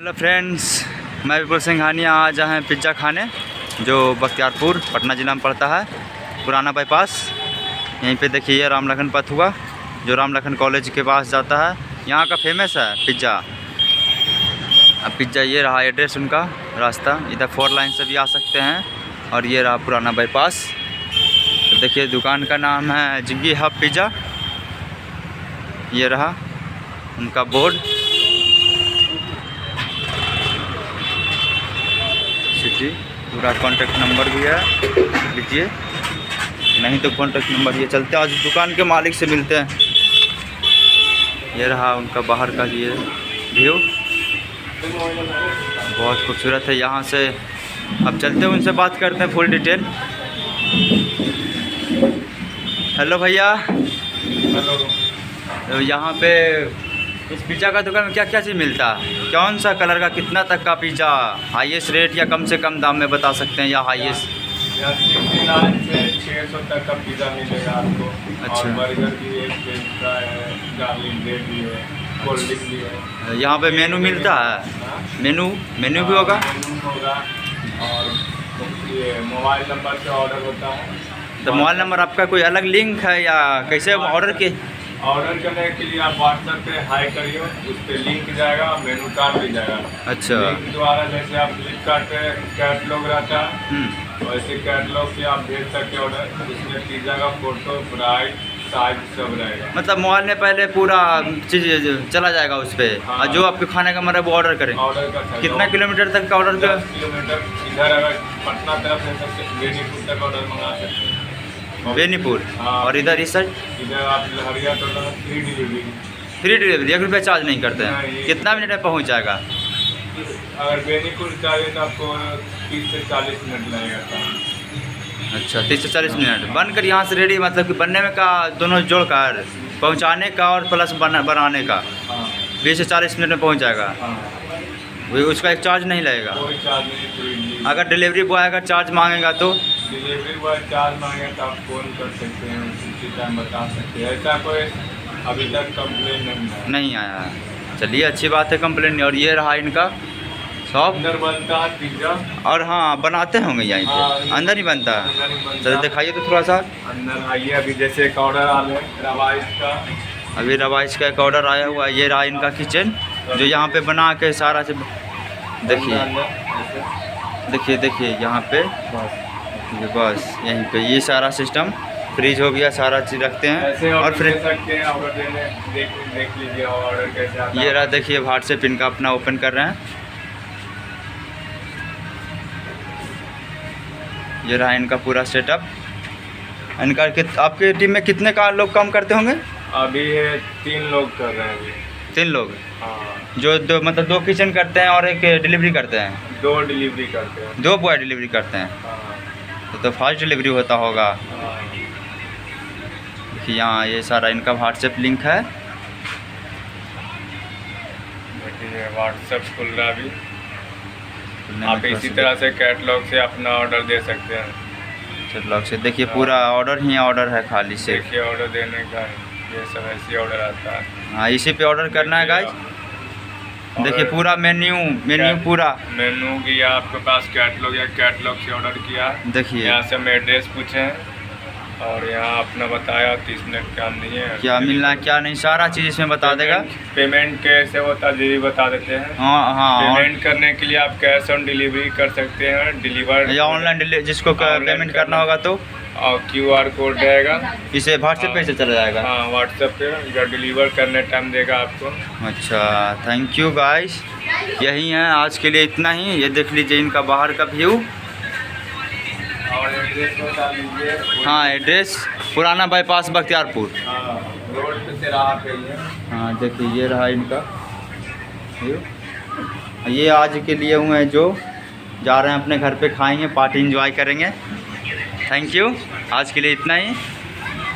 Hello friends, मैं विपुल सिंघानिया आज आए हैं पिज़्ज़ा खाने, जो बख्तियारपुर पटना ज़िला में पड़ता है, पुराना बाईपास। यहीं पे देखिए ये राम लखन पथ हुआ जो राम लखन कॉलेज के पास जाता है। यहाँ का फेमस है पिज़्ज़ा। अब पिज़्ज़ा ये रहा एड्रेस उनका, रास्ता इधर 4 लाइन से भी आ सकते हैं। और ये रहा पुराना बाईपास। तो देखिए दुकान का नाम है जिंगी हब पिज़्ज़ा। ये रहा उनका बोर्ड, सिटी, पूरा कॉन्टैक्ट नंबर भी है, लीजिए। नहीं तो कॉन्टैक्ट नंबर ये चलते हैं। आज दुकान के मालिक से मिलते हैं। ये रहा उनका बाहर का ये व्यू, बहुत खूबसूरत है। यहाँ से अब चलते हैं, उनसे बात करते हैं फुल डिटेल। हेलो भैया। तो यहाँ पे इस पिज़्ज़ा का दुकान में क्या क्या चीज़ मिलता है? कौन सा कलर का, कितना तक का पिज़्ज़ा, हाईएस्ट रेट या कम से कम दाम में बता सकते हैं, या हाईएस्ट? 69 से 600 तक का पिज़्ज़ा मिलेगा आपको। अच्छा। और बर्गर भी है, फ्रेंच फ्राई है, गार्लिक ब्रेड भी है, कोल्ड ड्रिंक भी है। यहाँ पे मेनू मिलता है? हाँ? मेनू भी होगा? मेनू होगा। और ये मोबाइल नंबर से ऑर्डर होता है। तो मोबाइल नंबर आपका कोई अलग लिंक है या कैसे ऑर्डर के? ऑर्डर करने के लिए आप व्हाट्सएप पे हाई करिए, उस पर लिंक जाएगा, मेनू कार्ड भी जाएगा। अच्छा। लिंक द्वारा जैसे आप फ्लिपकार्ट पे कैटलॉग रहता है, वैसे कैटलॉग से आप भेज सकते ऑर्डर। उसमें पिज़्ज़ा का फोटो, प्राइस, साइज सब रहेगा। मतलब मोबाइल में पहले पूरा चीज़ चला जाएगा उस पर। हाँ। और जो आपके खाने का मन है वो ऑर्डर करें। ऑर्डर कर सकते। कितना किलोमीटर तक का ऑर्डर कर? 10 किलोमीटर। इधर अगर पटना तरफ से सबसे बेनीपुर तक ऑर्डर मंगा सकते हैं। बेनीपुर। हाँ। और इधर इस साइड इधर आप लहरिया तो फ्री डिलीवरी। फ्री डिलीवरी, 1 रुपया चार्ज नहीं करते हैं? नहीं। कितना मिनट में पहुंच जाएगा? अगर बेनीपुर चाहिए तो आपको 30 से 40 मिनट लगेगा। अच्छा, 30 से 40 मिनट बनकर यहाँ से रेडी, मतलब कि बनने में का दोनों जोड़कर पहुँचाने का और प्लस बनाने का हाँ 20 से 40 मिनट में पहुँच जाएगा। हाँ, वो उसका एक चार्ज नहीं लगेगा? कोई चार्ज नहीं, फ्री। अगर डिलीवरी बॉय अगर चार्ज मांगेगा तो? डिलीवरी बॉय चार्ज मांगे तो आप फ़ोन कर सकते हैं, उसी टाइम बता सकते हैं। ऐसा कोई अभी तक कंप्लेन नहीं आया है। चलिए अच्छी बात है, कंप्लेन नहीं। और ये रहा इनका शॉप। अंदर बनता है पिज़्ज़ा। और हाँ, बनाते होंगे यहीं पे? अंदर ही बनता है? अंदर ही बनता चलो है। दिखाइए तो थोड़ा सा। अंदर आइए, अभी जैसे एक ऑर्डर आ रहा है रवाइस का। अभी रवाइस का एक ऑर्डर आया हुआ है। ये रहा इनका किचन, जो यहाँ पे बना के सारा से देखिए देखिए यहाँ पे बस यहीं पे ये सारा सिस्टम, फ्रिज हो गया, सारा चीज़ रखते हैं। ऐसे और ऑर्डर फिर दे सकते हैं, ऑर्डर देने देख लीजिए ऑर्डर कैसे आता है। ये रहा देखिए व्हाट्सएप इनका अपना ओपन कर रहे हैं। ये रहा इनका पूरा सेटअप। इनका आपके टीम में कितने का लोग काम करते होंगे? अभी 3 लोग कर रहे हैं अभी। 3 लोग, हाँ, जो मतलब 2 किचन करते हैं और एक डिलीवरी करते हैं? 2 डिलीवरी करते हैं। 2 बॉय डिलीवरी करते हैं। हाँ, तो फास्ट डिलीवरी होता होगा। हाँ। देखिए यहाँ ये सारा इनका व्हाट्सएप लिंक है। देखिए व्हाट्सएप खुल रहा है अभी। आप इसी तरह से कैटलॉग से अपना ऑर्डर दे सकते हैं। कैटलॉग से देखिए पूरा ऑर्डर ही ऑर्डर है खाली से। देखिए ऑर्डर देने का ये सब ऐसे ऑर्डर आता है। हाँ, इसी पे ऑर्डर करना है गाइस। देखिए पूरा मेन्यू पूरा मेनू किया आपके पास, कैटलॉग या कैटलॉग से ऑर्डर किया। देखिए यहाँ से हम एड्रेस पूछे हैं और यहाँ अपना बताया 30 मिनट का नहीं है। क्या मिलना है क्या नहीं, सारा चीज़ इसमें बता देगा। पेमेंट कैसे होता है ये भी बता देते हैं। हाँ पेमेंट करने के लिए आप कैश ऑन डिलीवरी कर सकते हैं, डिलीवर या ऑनलाइन जिसको पेमेंट करना होगा तो और QR कोड रहेगा, इसे व्हाट्सएप पे से चला जाएगा। हाँ व्हाट्सएप पे या डिलीवर करने टाइम देगा आपको। अच्छा, थैंक यू गाइस। यही है आज के लिए, इतना ही। ये देख लीजिए इनका बाहर का व्यू। और एड्रेस बता दीजिए। हाँ, एड्रेस पुराना बाईपास बख्तियारपुर। हाँ, रोड पे से राह पे ही है। हाँ देखिए ये रहा इनका व्यू। ये आज के लिए हुए हैं जो जा रहे हैं अपने घर पे, खाएंगे, पार्टी एंजॉय करेंगे। थैंक यू, आज के लिए इतना ही।